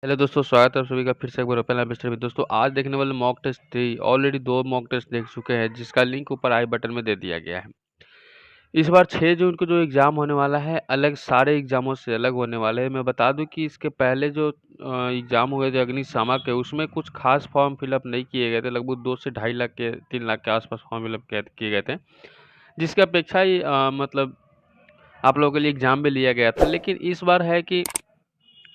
Hello दोस्तों, स्वागत है आप सभी का फिर से एक बार ओपन मिस्टर में। दोस्तों आज देखने वाले मॉक टेस्ट थी, ऑलरेडी 2 मॉक टेस्ट देख चुके हैं जिसका लिंक ऊपर आई बटन में दे दिया गया है। इस बार 6 जून को जो एग्ज़ाम होने वाला है, अलग सारे एग्ज़ामों से अलग होने वाले हैं। मैं बता दूं कि इसके पहले जो एग्ज़ाम हुए थे अग्निशामक के, उसमें कुछ खास फॉर्म फिलअप नहीं किए गए थे। लगभग 2 से ढाई लाख के 3 लाख के आसपास फॉर्म फिलअप किए गए थे, जिसकी अपेक्षा ही मतलब आप लोगों के लिए एग्ज़ाम भी लिया गया था। लेकिन इस बार है कि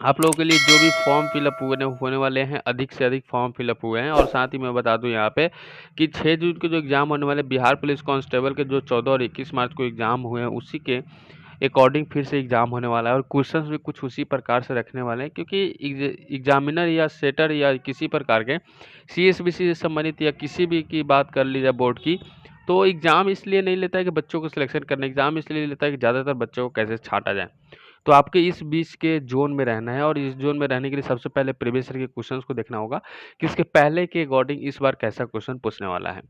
आप लोगों के लिए जो भी फॉर्म फिलअप होने वाले हैं, अधिक से अधिक फॉर्म फिलअप हुए हैं। और साथ ही मैं बता दूं यहाँ पे कि 6 जून को जो एग्ज़ाम होने वाले बिहार पुलिस कांस्टेबल के, जो 14 और 21 मार्च को एग्ज़ाम हुए हैं, उसी के अकॉर्डिंग फिर से एग्ज़ाम होने वाला है। और क्वेश्चंस भी कुछ उसी प्रकार से रखने वाले हैं, क्योंकि एग्जामिनर या सेटर या किसी प्रकार के सीएसबीसी से संबंधित या किसी भी की बात कर ली जाए बोर्ड की, तो एग्ज़ाम इसलिए नहीं लेता है कि बच्चों को सिलेक्शन करने, एग्ज़ाम इसलिए लेता है कि ज़्यादातर बच्चों को कैसे छांटा जाए। तो आपके इस बीच के ज़ोन में रहना है, और इस ज़ोन में रहने के लिए सबसे पहले प्रीवियस ईयर के क्वेश्चंस को देखना होगा कि इसके पहले के अकॉर्डिंग इस बार कैसा क्वेश्चन पूछने वाला है।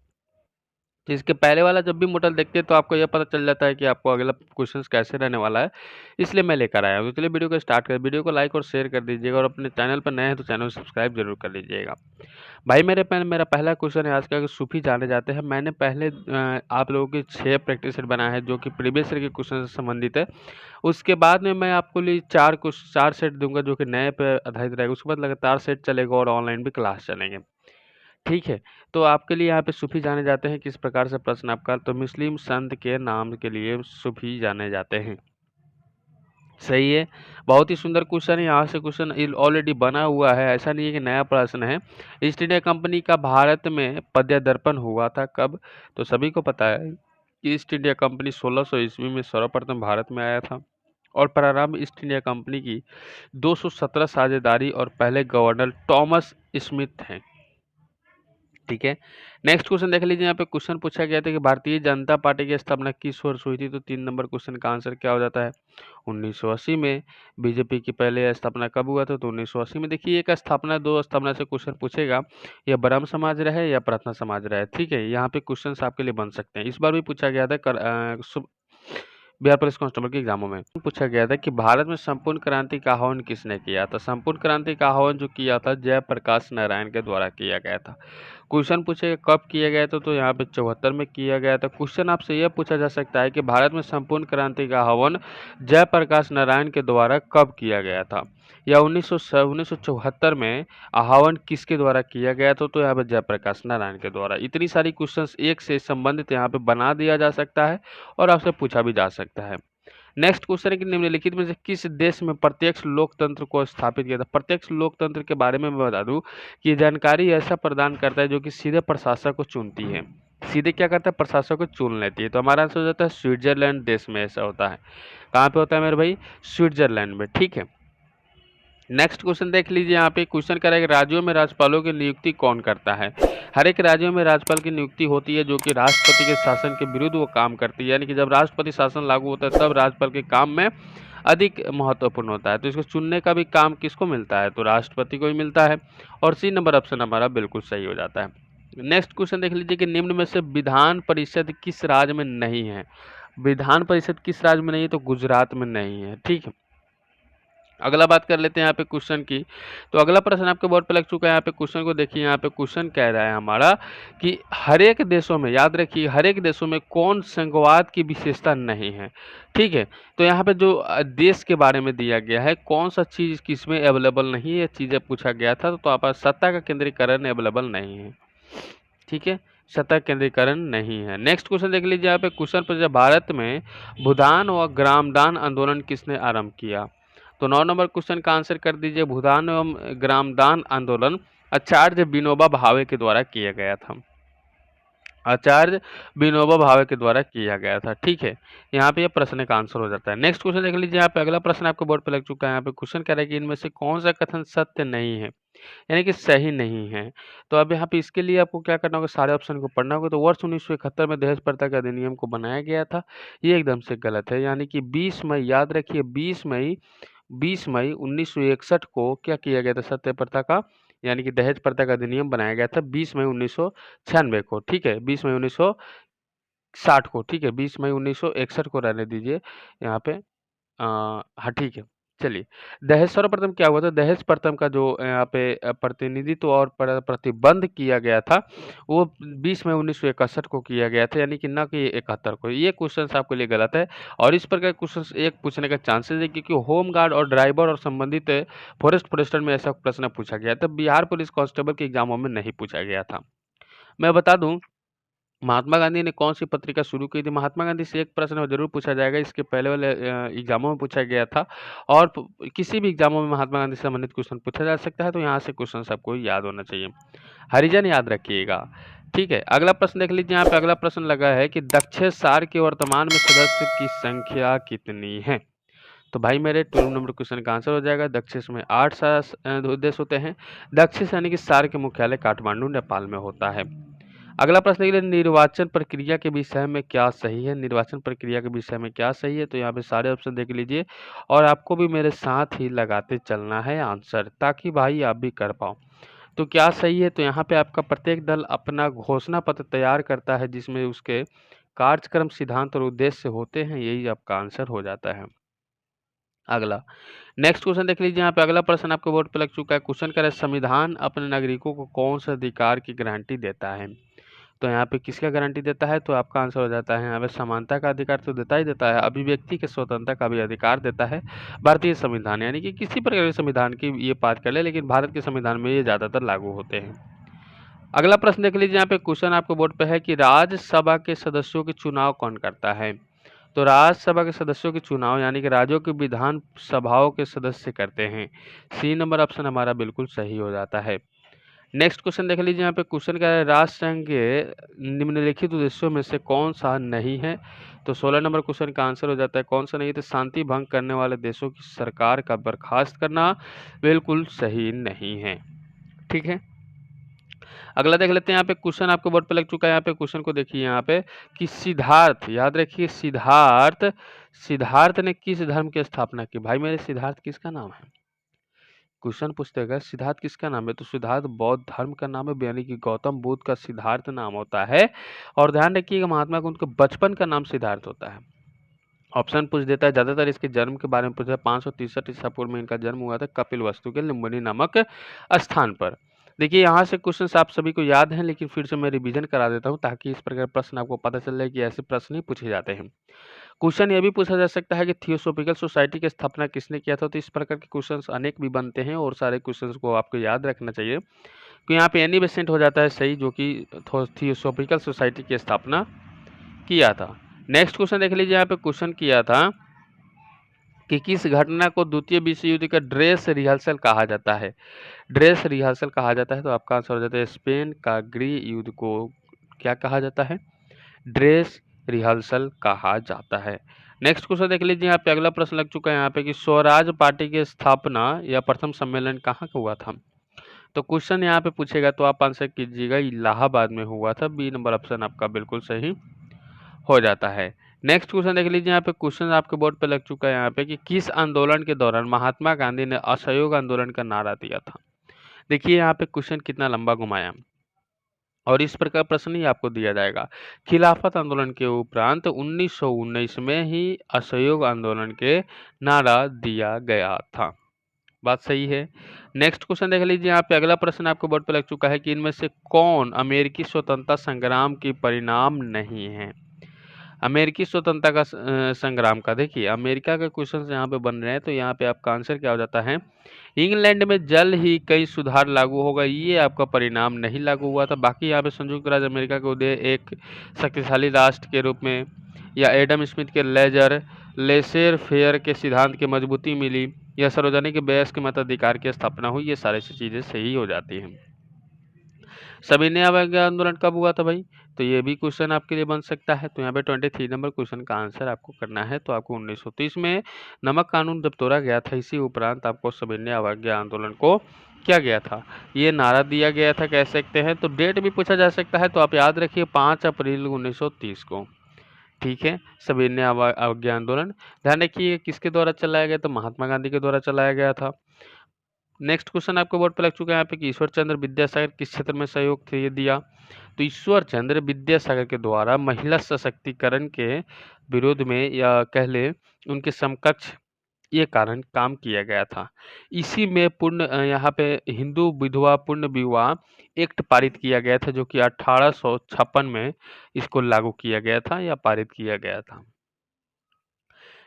तो इसके पहले वाला जब भी मॉडल देखते हैं तो आपको यह पता चल जाता है कि आपको अगला क्वेश्चंस कैसे रहने वाला है, इसलिए मैं लेकर आया हूँ। तो चलिए वीडियो को स्टार्ट करें। वीडियो को लाइक और शेयर कर दीजिएगा, और अपने चैनल पर नए हैं तो चैनल को सब्सक्राइब जरूर कर लीजिएगा। भाई मेरा पहला क्वेश्चन है आज का कि सूफी जाने जाते हैं। मैंने पहले आप लोगों के 6 प्रैक्टिस सेट बनाया है जो कि प्रीवियस ईयर के क्वेश्चन से संबंधित है। उसके बाद में मैं आपको लिए 4 सेट दूंगा जो कि नए पे आधारित रहेगा। उसके बाद लगातार सेट चलेगा और ऑनलाइन भी क्लास चलेंगे। ठीक है, तो आपके लिए यहाँ पे सूफी जाने जाते हैं किस प्रकार से प्रश्न आपका, तो मुस्लिम संत के नाम के लिए सूफी जाने जाते हैं। सही है, बहुत ही सुंदर क्वेश्चन है। यहाँ से क्वेश्चन ऑलरेडी बना हुआ है, ऐसा नहीं है कि नया प्रश्न है। ईस्ट इंडिया कंपनी का भारत में पद्यदर्पण हुआ था कब? तो सभी को पता है कि ईस्ट इंडिया कंपनी 1600 ईस्वी में सर्वप्रथम भारत में आया था, और प्रारंभ ईस्ट इंडिया कंपनी की 217 साझेदारी और पहले गवर्नर टॉमस स्मिथ हैं। ठीक है, नेक्स्ट क्वेश्चन देख लीजिए। यहाँ पे क्वेश्चन पूछा गया था कि भारतीय जनता पार्टी की स्थापना किस वर्ष हुई थी? तो 3 नंबर क्वेश्चन का आंसर क्या हो जाता है? 1980 में। बीजेपी की पहले स्थापना कब हुआ था? तो 1980 में। देखिए, एक स्थापना, 2 स्थापना से क्वेश्चन पूछेगा, या ब्रह्म समाज रहे या प्रार्थना समाज रहे। ठीक है, यहाँ पे क्वेश्चन आपके लिए बन सकते हैं। इस बार भी पूछा गया था बिहार पुलिस कांस्टेबल के एग्जामों में पूछा गया था कि भारत में संपूर्ण क्रांति का आह्वान किसने किया था? संपूर्ण क्रांति का आह्वान जो किया था, जयप्रकाश नारायण के द्वारा किया गया था। क्वेश्चन पूछेगा कब किया गया था? तो यहाँ पे 74 में किया गया था। क्वेश्चन आपसे यह पूछा जा सकता है कि भारत में संपूर्ण क्रांति का आह्वान जयप्रकाश नारायण के द्वारा कब किया गया था, या 1974 में आह्वान किसके द्वारा किया गया था? तो यहाँ पे जयप्रकाश नारायण के द्वारा। इतनी सारी क्वेश्चंस एक से संबंधित यहाँ पे बना दिया जा सकता है, और आपसे पूछा भी जा सकता है। नेक्स्ट क्वेश्चन है कि निम्नलिखित में से किस देश में प्रत्यक्ष लोकतंत्र को स्थापित किया था? प्रत्यक्ष लोकतंत्र के बारे में मैं बता दूं कि ये जानकारी ऐसा प्रदान करता है जो कि सीधे प्रशासक को चुनती है। सीधे क्या करता है? प्रशासक को चुन लेती है। तो हमारा आंसर हो जाता है स्विट्जरलैंड देश में ऐसा होता है। कहाँ पे होता है मेरे भाई? स्विट्जरलैंड में। ठीक है, नेक्स्ट क्वेश्चन देख लीजिए। यहाँ पे क्वेश्चन कर रहा है कि राज्यों में राज्यपालों की नियुक्ति कौन करता है? हर एक राज्यों में राज्यपाल की नियुक्ति होती है जो कि राष्ट्रपति के शासन के विरुद्ध वो काम करती है। यानी कि जब राष्ट्रपति शासन लागू होता है तब राज्यपाल के काम में अधिक महत्वपूर्ण होता है। तो इसको चुनने का भी काम किसको मिलता है? तो राष्ट्रपति को ही मिलता है। और सी नंबर ऑप्शन हमारा बिल्कुल सही हो जाता है। नेक्स्ट क्वेश्चन देख लीजिए कि निम्न में से विधान परिषद किस राज्य में नहीं है? विधान परिषद किस राज्य में नहीं है? तो गुजरात में नहीं है। ठीक है, अगला बात कर लेते हैं यहाँ पे क्वेश्चन की। तो अगला प्रश्न आपके बोर्ड पे लग चुका है। यहाँ पे क्वेश्चन को देखिए। यहाँ पे क्वेश्चन कह रहा है हमारा कि हर एक देशों में, याद रखिए, हर एक देशों में कौन संघवाद की विशेषता नहीं है? ठीक है, तो यहाँ पे जो देश के बारे में दिया गया है, कौन सा चीज किसमें अवेलेबल नहीं है, चीजें पूछा गया था। तो आप सत्ता का केंद्रीकरण अवेलेबल नहीं है। ठीक है, सत्ता केंद्रीकरण नहीं है। नेक्स्ट क्वेश्चन देख लीजिए। यहाँ पे क्वेश्चन पर भारत में भूदान व ग्रामदान आंदोलन किसने आरंभ किया? तो 9 नंबर क्वेश्चन का आंसर कर दीजिए। भूदान एवं ग्रामदान आंदोलन आचार्य विनोबा भावे के द्वारा किया गया था। आचार्य विनोबा भावे के द्वारा किया गया था। ठीक है, यहाँ पे ये प्रश्न का आंसर हो जाता है। नेक्स्ट क्वेश्चन देख लीजिए। यहाँ पे अगला प्रश्न आपके बोर्ड पे लग चुका है। यहाँ पे क्वेश्चन कह रहा है कि इनमें से कौन सा कथन सत्य नहीं है, यानी कि सही नहीं है। तो अब यहाँ पे इसके लिए आपको क्या करना होगा? सारे ऑप्शन को पढ़ना होगा। तो वर्ष 1971 में दहेज प्रथा के अधिनियम को बनाया गया था, ये एकदम से गलत है। यानी कि 20 मई, याद रखिए, 20 मई 1961 को क्या किया गया था? सत्य प्रथा का, यानी कि दहेज प्रथा का अधिनियम बनाया गया था 20 मई 1996 को। ठीक है, 20 मई 1960 को। ठीक है, 20 मई 1961 को रहने दीजिए यहाँ पे। हाँ, ठीक है। चलिए, दहेज सर्वप्रथम क्या हुआ था, दहेज प्रथम का जो यहाँ पे प्रतिनिधित्व और प्रतिबंध किया गया था, वो 20 मई 1961 को किया गया था, यानी कि ना कि 71 को। ये क्वेश्चन आपके लिए गलत है और इस प्रकार क्वेश्चन एक पूछने का चांसेस है, क्योंकि होम गार्ड और ड्राइवर और संबंधित फॉरेस्टर में ऐसा प्रश्न पूछा गया था। बिहार पुलिस कांस्टेबल के एग्जामों में नहीं पूछा गया था। मैं बता दूं, महात्मा गांधी ने कौन-सी पत्रिका शुरू की थी? महात्मा गांधी से एक प्रश्न ज़रूर पूछा जाएगा, इसके पहले वाले एग्ज़ामों में पूछा गया था और किसी भी एग्ज़ामों में महात्मा गांधी से संबंधित क्वेश्चन पूछा जा सकता है, तो यहाँ से क्वेश्चन आपको याद होना चाहिए। हरिजन याद रखिएगा, ठीक है। अगला प्रश्न देख लीजिए, यहाँ पे अगला प्रश्न लगा है कि दक्षिण सार के वर्तमान में सदस्य की संख्या कितनी है? तो भाई मेरे 2 नंबर क्वेश्चन का आंसर हो जाएगा, दक्षिण में 8 देश होते हैं। दक्षिण यानी कि सार के मुख्यालय काठमांडू नेपाल में होता है। अगला प्रश्न है, निर्वाचन प्रक्रिया के विषय में क्या सही है? निर्वाचन प्रक्रिया के विषय में क्या सही है? तो यहाँ पे सारे ऑप्शन देख लीजिए और आपको भी मेरे साथ ही लगाते चलना है आंसर, ताकि भाई आप भी कर पाओ। तो क्या सही है? तो यहाँ पे आपका प्रत्येक दल अपना घोषणा पत्र तैयार करता है, जिसमें उसके कार्यक्रम, सिद्धांत और उद्देश्य होते हैं, यही आपका आंसर हो जाता है। अगला नेक्स्ट क्वेश्चन देख लीजिए, यहाँ पे अगला प्रश्न आपके बोर्ड पे लग चुका है। क्वेश्चन कर संविधान अपने नागरिकों को कौन सा अधिकार की गारंटी देता है? तो यहाँ पे किसका गारंटी देता है? तो आपका आंसर हो जाता है यहाँ पे समानता का अधिकार तो देता ही देता है, अभिव्यक्ति के स्वतंत्रता का भी अधिकार देता है भारतीय संविधान, यानी कि किसी प्रकार के संविधान की ये बात कर ले, लेकिन भारत के संविधान में ये ज़्यादातर लागू होते हैं। अगला प्रश्न देख लीजिए, यहाँ पे क्वेश्चन आपके बोर्ड पे है कि राज्यसभा के सदस्यों के चुनाव कौन करता है? तो राज्यसभा के सदस्यों के चुनाव यानी कि राज्यों की विधान सभाओं के सदस्य करते हैं। सी नंबर ऑप्शन हमारा बिल्कुल सही हो जाता है। नेक्स्ट क्वेश्चन देख लीजिए, यहाँ पे क्वेश्चन क्या है, राष्ट्रसंघ के निम्नलिखित उद्देश्यों में से कौन सा नहीं है? तो 16 नंबर क्वेश्चन का आंसर हो जाता है कौन सा नहीं? तो शांति भंग करने वाले देशों की सरकार का बर्खास्त करना बिल्कुल सही नहीं है, ठीक है। अगला देख लेते हैं, यहाँ पे क्वेश्चन आपके बोर्ड पे लग चुका है। यहाँ पे क्वेश्चन को देखिए, यहाँ पे कि सिद्धार्थ, याद रखिए सिद्धार्थ, सिद्धार्थ ने किस धर्म की स्थापना की? भाई मेरे सिद्धार्थ किसका नाम है? क्वेश्चन पूछते हैं सिद्धार्थ किसका नाम है? तो सिद्धार्थ बौद्ध धर्म का नाम है, यानी कि गौतम बुद्ध का सिद्धार्थ नाम होता है। और ध्यान रखिएगा महात्मा गांधी उनके बचपन का नाम सिद्धार्थ होता है। ऑप्शन पूछ देता है, ज्यादातर इसके जन्म के बारे में पूछा है। 563 ईसा पूर्व में इनका जन्म हुआ था कपिल वस्तु के लुम्बिनी नामक स्थान पर। देखिए यहाँ से क्वेश्चन आप सभी को याद हैं, लेकिन फिर से मैं रिवीजन करा देता हूँ ताकि इस प्रकार प्रश्न आपको पता चल जाए कि ऐसे प्रश्न ही पूछे जाते हैं। क्वेश्चन ये भी पूछा जा सकता है कि थियोसॉफिकल सोसाइटी की स्थापना किसने किया था? तो इस प्रकार के क्वेश्चंस अनेक भी बनते हैं और सारे क्वेश्चंस को आपको याद रखना चाहिए। तो यहाँ पे एनी बेसेंट हो जाता है सही, जो कि थियोसॉफिकल सोसाइटी की स्थापना किया था। नेक्स्ट क्वेश्चन देख लीजिए, यहाँ पे क्वेश्चन किया था कि किस घटना को द्वितीय विश्व युद्ध का ड्रेस रिहर्सल कहा जाता है? ड्रेस रिहर्सल कहा जाता है, तो आपका आंसर हो जाता है स्पेन का गृह युद्ध को क्या कहा जाता है? ड्रेस रिहर्सल कहा जाता है। नेक्स्ट क्वेश्चन देख लीजिए, यहाँ पे अगला प्रश्न लग चुका है यहाँ पे कि स्वराज पार्टी की स्थापना या प्रथम सम्मेलन कहाँ का हुआ था? तो क्वेश्चन यहाँ पे पूछेगा तो आप आंसर कीजिएगा इलाहाबाद में हुआ था। बी नंबर ऑप्शन आपका बिल्कुल सही हो जाता है। नेक्स्ट क्वेश्चन देख लीजिए, यहाँ पे क्वेश्चन आपके बोर्ड पे लग चुका है यहाँ पे कि किस आंदोलन के दौरान महात्मा गांधी ने असहयोग आंदोलन का नारा दिया था? देखिए यहाँ पे क्वेश्चन कितना लंबा घुमाया और इस प्रकार प्रश्न ही आपको दिया जाएगा। खिलाफत आंदोलन के उपरांत 1919 में ही असहयोग आंदोलन के नारा दिया गया था। बात सही है। नेक्स्ट क्वेश्चन देख लीजिए, यहाँ पे अगला प्रश्न आपको बोर्ड पे लग चुका है कि इनमें से कौन अमेरिकी स्वतंत्रता संग्राम की परिणाम नहीं है? अमेरिकी स्वतंत्रता का संग्राम का देखिए अमेरिका के क्वेश्चन यहाँ पे बन रहे हैं, तो यहाँ पे आपका आंसर क्या हो जाता है? इंग्लैंड में जल्द ही कई सुधार लागू होगा, ये आपका परिणाम नहीं लागू हुआ था। बाकी यहाँ पे संयुक्त राज्य अमेरिका के उदय एक शक्तिशाली राष्ट्र के रूप में, या एडम स्मिथ के लेसेर फेयर के सिद्धांत की मजबूती मिली, या सार्वजनिक बहस के मताधिकार की स्थापना हुई, ये सारी चीजें सही हो जाती हैं। सविनय अवज्ञा आंदोलन कब हुआ था भाई? तो ये भी क्वेश्चन आपके लिए बन सकता है। तो यहाँ पे 23 नंबर क्वेश्चन का आंसर आपको करना है। तो आपको 1930 में नमक कानून जब तोड़ा गया था, इसी उपरांत आपको सविनय अवज्ञा आंदोलन को क्या गया था, ये नारा दिया गया था, कह सकते हैं। तो डेट भी पूछा जा सकता है, तो आप याद रखिए 5 अप्रैल 1930 को, ठीक है। सविनय अवज्ञा आंदोलन ध्यान रखिए किसके द्वारा चलाया गया? तो महात्मा गांधी के द्वारा चलाया गया था। नेक्स्ट क्वेश्चन आपको बोर्ड पर लग चुका है यहाँ पे कि ईश्वर चंद्र विद्यासागर किस क्षेत्र में सहयोग दिया? तो ईश्वर चंद्र विद्यासागर के द्वारा महिला सशक्तिकरण के विरोध में, या कह ले उनके समकक्ष ये कारण काम किया गया था। इसी में यहाँ पे हिंदू विधवा पुण्य विवाह एक्ट पारित किया गया था, जो कि 1856 में इसको लागू किया गया था या पारित किया गया था।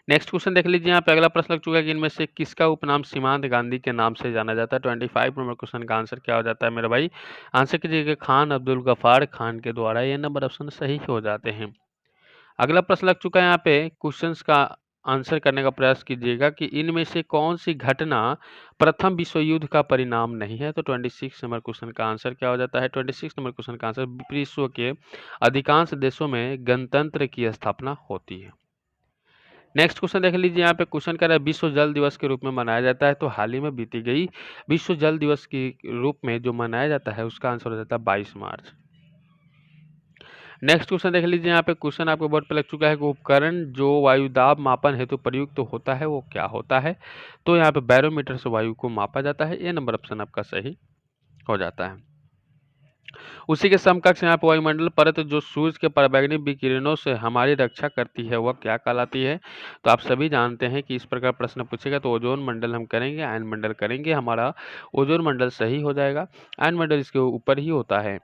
नेक्स्ट क्वेश्चन देख लीजिए, यहाँ पे अगला प्रश्न लग चुका है कि इनमें से किसका उपनाम सीमांत गांधी के नाम से जाना जाता है। 25 नंबर क्वेश्चन का आंसर क्या हो जाता है मेरे भाई? आंसर कीजिएगा खान अब्दुल गफार खान के द्वारा। ये नंबर ऑप्शन सही हो जाते हैं। अगला प्रश्न लग चुका है यहाँ पे, क्वेश्चंस का आंसर करने का प्रयास कीजिएगा कि इनमें से कौन सी घटना प्रथम विश्व युद्ध का परिणाम नहीं है। तो 26 नंबर क्वेश्चन का आंसर क्या हो जाता है? 26 नंबर क्वेश्चन का आंसर विश्व के अधिकांश देशों में गणतंत्र की स्थापना होती है। नेक्स्ट क्वेश्चन देख लीजिए, यहाँ पे क्वेश्चन कर रहा है विश्व जल दिवस के रूप में मनाया जाता है। तो हाल ही में बीती गई विश्व जल दिवस के रूप में जो मनाया जाता है उसका आंसर हो जाता है 22 मार्च। नेक्स्ट क्वेश्चन देख लीजिए, यहाँ पे क्वेश्चन आपको बोर्ड पे लग चुका है कि उपकरण जो वायुदाब मापन हेतु प्रयुक्त होता है वो क्या होता है। तो यहाँ पे बैरोमीटर से वायु को मापा जाता है। ये नंबर ऑप्शन आपका सही हो जाता है। उसी के समकक्ष यहाँ पे वायुमंडल परत जो सूर्य के पराबैंगनी विकिरणों से हमारी रक्षा करती है वह क्या कहलाती है। तो आप सभी जानते हैं कि इस प्रकार प्रश्न पूछेगा तो ओजोन मंडल हम करेंगे, आयन मंडल करेंगे, हमारा ओजोन मंडल सही हो जाएगा। आयन मंडल इसके ऊपर ही होता है।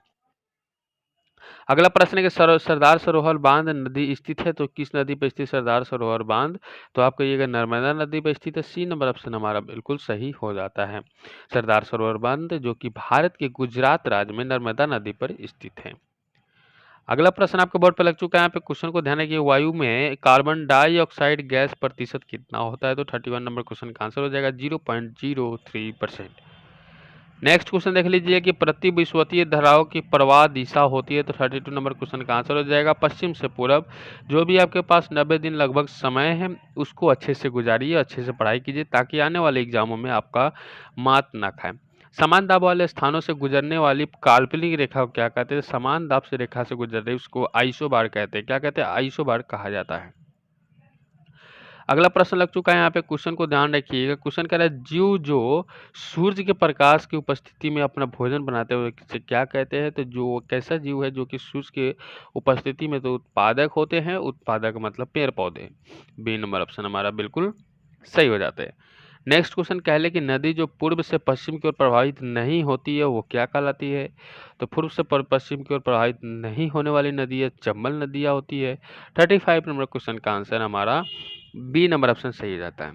अगला प्रश्न है कि सरदार सरोवर बांध नदी स्थित है। तो किस नदी पर स्थित सरदार सरोवर बांध? तो आप कहिएगा नर्मदा नदी पर स्थित है। सी नंबर ऑप्शन हमारा बिल्कुल सही हो जाता है। सरदार सरोवर बांध जो कि भारत के गुजरात राज्य में नर्मदा नदी पर स्थित है। अगला प्रश्न आपके बोर्ड पर लग चुका है। यहाँ पे क्वेश्चन को ध्यान रखिए, वायु में कार्बन डाइऑक्साइड गैस प्रतिशत कितना होता है। तो 31 नंबर क्वेश्चन का आंसर हो जाएगा 0.03%। नेक्स्ट क्वेश्चन देख लीजिए कि प्रतिविश्वतीय धाराओं की प्रवाह दिशा होती है। तो 32 नंबर क्वेश्चन का आंसर हो जाएगा पश्चिम से पूरब। जो भी आपके पास 90 दिन लगभग समय है उसको अच्छे से गुजारिए, अच्छे से पढ़ाई कीजिए ताकि आने वाले एग्जामों में आपका मात ना खाए। समान दाब वाले स्थानों से गुजरने वाली काल्पनिक रेखा को क्या कहते हैं? समान दाब से रेखा से गुजर रही उसको आइसोबार कहते हैं। क्या कहते हैं? आइसोबार कहा जाता है। अगला प्रश्न लग चुका है, यहाँ पे क्वेश्चन को ध्यान रखिएगा। क्वेश्चन कह रहा है जीव जो सूर्य के प्रकाश की उपस्थिति में अपना भोजन बनाते हुए क्या कहते हैं। तो जो कैसा जीव है जो कि सूर्य के उपस्थिति में तो उत्पादक होते हैं। उत्पादक मतलब पेड़ पौधे। बी नंबर ऑप्शन हमारा बिल्कुल सही हो जाता है। नेक्स्ट क्वेश्चन कह ले कि नदी जो पूर्व से पश्चिम की ओर प्रवाहित नहीं होती है वो क्या कहलाती है। तो पूर्व से पश्चिम की ओर प्रवाहित नहीं होने वाली नदी है चंबल नदियाँ होती है। 35 नंबर क्वेश्चन का आंसर हमारा बी नंबर ऑप्शन सही जाता है।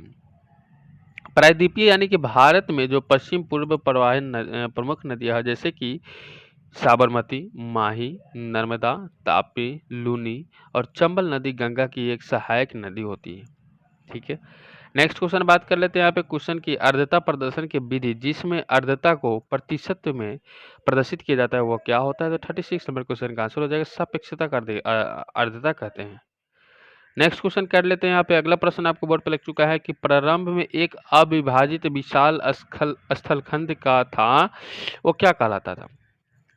प्रायद्वीपीय यानी कि भारत में जो पश्चिम पूर्व प्रवाहित प्रमुख नदियां हैं जैसे कि साबरमती, माही, नर्मदा, तापी, लूनी और चंबल नदी गंगा की एक सहायक नदी होती है। ठीक है, नेक्स्ट क्वेश्चन बात कर लेते हैं। यहाँ पे क्वेश्चन की अर्धता प्रदर्शन की विधि जिसमें अर्धता को प्रतिशत में प्रदर्शित किया जाता है वो क्या होता है। तो 36 नंबर क्वेश्चन का आंसर हो जाएगा सापेक्षता का अर्धता कहते हैं। नेक्स्ट क्वेश्चन कर लेते हैं। यहाँ पे अगला प्रश्न आपको बोर्ड पे लग चुका है कि प्रारंभ में एक अविभाजित विशाल स्थलखंड का था वो क्या कहलाता था।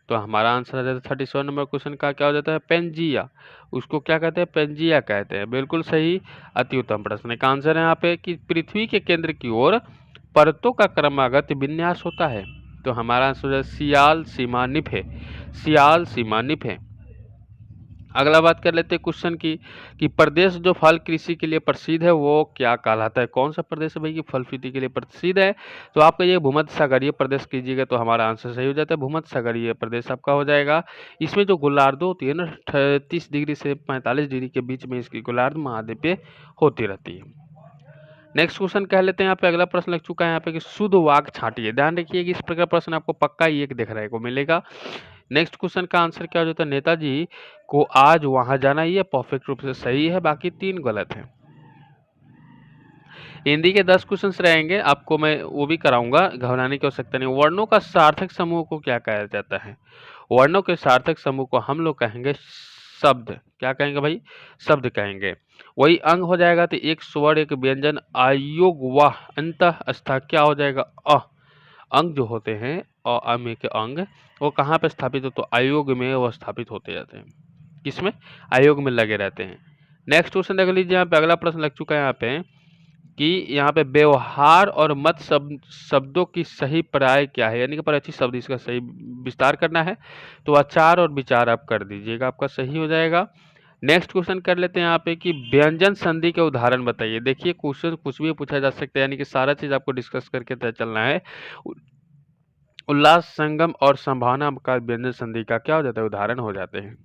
तो हमारा आंसर आ जाता है 37 नंबर क्वेश्चन का क्या हो जाता है? पेंजिया। उसको क्या कहते हैं? पेंजिया कहते हैं। बिल्कुल सही, अति उत्तम प्रश्न का आंसर है यहाँ पे कि पृथ्वी के केंद्र की ओर परतों का क्रमागत विन्यास होता है। तो हमारा आंसर हो जाए सियाल सीमा निफ है। सियाल सीमा निफ है। अगला बात कर लेते हैं क्वेश्चन की कि प्रदेश जो फल कृषि के लिए प्रसिद्ध है वो क्या कहलाता है। कौन सा प्रदेश है भाई कि फल खेती के लिए प्रसिद्ध है। तो आपका ये भूमध्य सागरीय प्रदेश कीजिएगा तो हमारा आंसर सही हो जाता है। भूमध्य सागरीय प्रदेश आपका हो जाएगा। इसमें जो गोलार्ध होती है ना 30 डिग्री से 45 डिग्री के बीच में इसकी गोलार्ध महाद्वीप पे होती रहती है। नेक्स्ट क्वेश्चन कह लेते हैं। यहाँ पे अगला प्रश्न लग चुका है यहाँ पे कि शुद्ध वाक छांटिए। ध्यान रखिए कि इस प्रकार प्रश्न आपको पक्का ही एक देखने को मिलेगा। नेक्स्ट क्वेश्चन का आंसर क्या हो जाता है? नेताजी को आज वहां जाना, ये परफेक्ट रूप से सही है, बाकी 3 गलत है। हिंदी के 10 क्वेश्चंस रहेंगे, आपको मैं वो भी कराऊंगा, घबराने की आवश्यकता नहीं। वर्णों का सार्थक समूह को क्या कहा जाता है? वर्णों के सार्थक समूह को हम लोग कहेंगे शब्द। क्या कहेंगे भाई? शब्द कहेंगे। वही अंग हो जाएगा तो एक स्वर एक व्यंजन आयोग वाह अंतः अस्था क्या हो जाएगा? अंग जो होते हैं में के अंग वो कहाँ पे स्थापित हो? तो आयोग में वो स्थापित होते जाते हैं। किसमें? आयोग में लगे रहते हैं। नेक्स्ट क्वेश्चन देख लीजिए। यहाँ पे अगला प्रश्न लग चुका है यहाँ पे कि यहाँ पे व्यवहार और मत शब्दों की सही पर्याय क्या है, यानी कि परिचित शब्द इसका सही विस्तार करना है। तो आचार और विचार आप कर दीजिएगा, आपका सही हो जाएगा। नेक्स्ट क्वेश्चन कर लेते हैं यहाँ पे कि व्यंजन संधि के उदाहरण बताइए। देखिए क्वेश्चन कुछ भी पूछा जा सकता है, यानी कि सारा चीज आपको डिस्कस करके तय चलना है। उल्लास, संगम और संभावना का व्यंजन संधि का क्या हो जाता है, उदाहरण हो जाते हैं।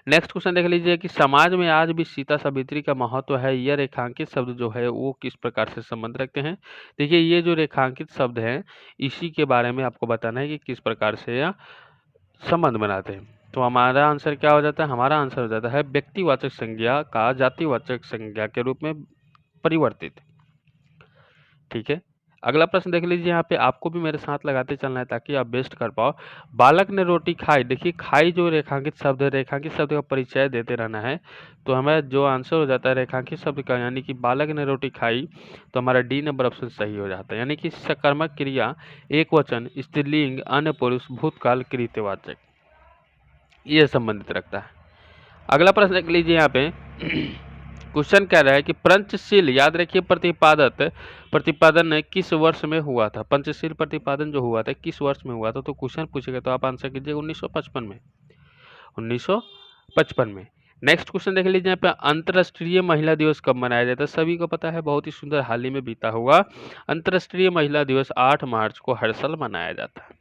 नेक्स्ट क्वेश्चन देख लीजिए कि समाज में आज भी सीता सावित्री का महत्व है, यह रेखांकित शब्द जो है वो किस प्रकार से संबंध रखते हैं। देखिए ये जो रेखांकित शब्द हैं इसी के बारे में आपको बताना है कि किस प्रकार से यह संबंध बनाते हैं। तो हमारा आंसर क्या हो जाता है, हमारा आंसर हो जाता है व्यक्तिवाचक संज्ञा का जातिवाचक संज्ञा के रूप में परिवर्तित। ठीक है, अगला प्रश्न देख लीजिए। यहाँ पे आपको भी मेरे साथ लगाते चलना है ताकि आप बेस्ट कर पाओ। बालक ने रोटी खाई, देखिए खाई जो रेखांकित शब्द है, रेखांकित शब्द का परिचय देते रहना है। तो हमें जो आंसर हो जाता है रेखांकित शब्द का, यानी कि बालक ने रोटी खाई, तो हमारा डी नंबर ऑप्शन सही हो जाता है। यानी कि सकर्मक क्रिया, एक वचन, स्त्रीलिंग, अन्य पुरुष, भूतकाल, कृत्यवाचक, ये संबंधित रखता है। अगला प्रश्न देख लीजिए। यहाँ पे क्वेश्चन कह रहा है कि पंचशील, याद रखिए प्रतिपादन किस वर्ष में हुआ था। पंचशील प्रतिपादन जो हुआ था किस वर्ष में हुआ था, तो क्वेश्चन पूछेगा तो आप आंसर कीजिए 1955 में। 1955 में। नेक्स्ट क्वेश्चन देख लीजिए। यहाँ पे अंतर्राष्ट्रीय महिला दिवस कब मनाया जाता है। सभी को पता है, बहुत ही सुंदर हाल ही में बीता हुआ अंतर्राष्ट्रीय महिला दिवस 8 मार्च को हर साल मनाया जाता है।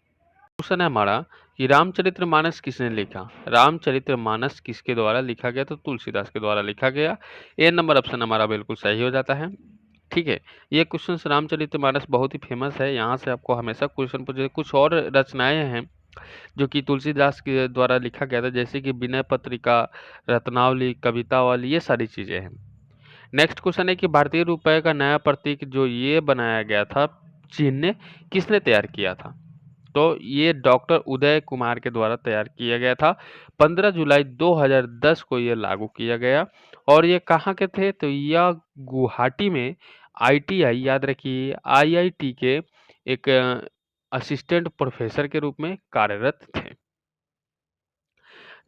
क्वेश्चन है हमारा कि रामचरितमानस किसने लिखा। रामचरितमानस किसके द्वारा लिखा गया, तो तुलसीदास के द्वारा लिखा गया। ए नंबर ऑप्शन हमारा बिल्कुल सही हो जाता है। ठीक है, ये क्वेश्चन रामचरितमानस बहुत ही फेमस है, यहाँ से आपको हमेशा क्वेश्चन पूछे। कुछ और रचनाएं हैं जो कि तुलसीदास के द्वारा लिखा गया था, जैसे कि विनय पत्रिका, रत्नावली, कवितावली, ये सारी चीजें हैं। नेक्स्ट क्वेश्चन है कि भारतीय रुपए का नया प्रतीक जो ये बनाया गया था, चिन्ह, किसने तैयार किया था। तो ये डॉक्टर उदय कुमार के द्वारा तैयार किया गया था। 15 जुलाई 2010 को ये लागू किया गया। और ये कहाँ के थे, तो यह गुवाहाटी में ITI, याद रखिए IIT के एक असिस्टेंट प्रोफेसर के रूप में कार्यरत थे।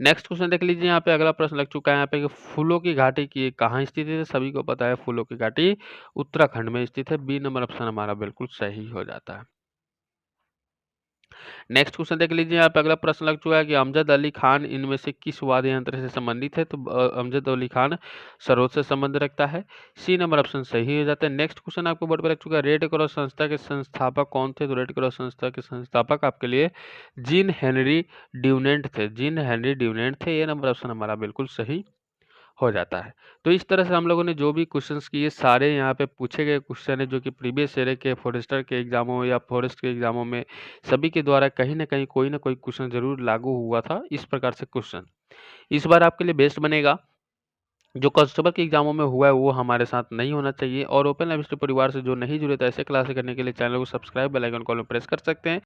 नेक्स्ट क्वेश्चन देख लीजिए। यहाँ पे अगला प्रश्न लग चुका है यहाँ पे कि फूलों की घाटी की कहाँ स्थित है। सभी को पता है फूलों की घाटी उत्तराखंड में स्थित है। बी नंबर ऑप्शन हमारा बिल्कुल सही हो जाता है। नेक्स्ट क्वेश्चन देख लीजिए। यहाँ पे अगला प्रश्न लग चुका है कि अमजद अली खान इनमें से किस वाद्य यंत्र से संबंधित है। तो अमजद अली खान सरोद से संबंध रखता है। सी नंबर ऑप्शन सही हो जाता है। नेक्स्ट क्वेश्चन आपको बोर्ड पर लग चुका है, रेड क्रॉस संस्था के संस्थापक कौन थे। तो रेड क्रॉस संस्था के संस्थापक आपके लिए जीन हेनरी ड्यूनेंट थे। जीन हेनरी ड्यूनेंट थे। ये नंबर ऑप्शन हमारा बिल्कुल सही हो जाता है। तो इस तरह से हम लोगों ने जो भी क्वेश्चंस किए सारे यहाँ पे पूछे गए क्वेश्चन है, जो कि प्रीवियस ईयर के फॉरेस्टर के एग्जामों या फॉरेस्ट के एग्जामों में सभी के द्वारा कहीं ना कहीं कोई ना कोई क्वेश्चन जरूर लागू हुआ था। इस प्रकार से क्वेश्चन इस बार आपके लिए बेस्ट बनेगा। जो कांस्टेबल के एग्जामों में हुआ है वो हमारे साथ नहीं होना चाहिए। और ओपन लाइफ स्टडी परिवार से जो नहीं जुड़े थे, ऐसे क्लास करने के लिए चैनल को सब्सक्राइब, बेल आइकन कॉल में प्रेस कर सकते हैं।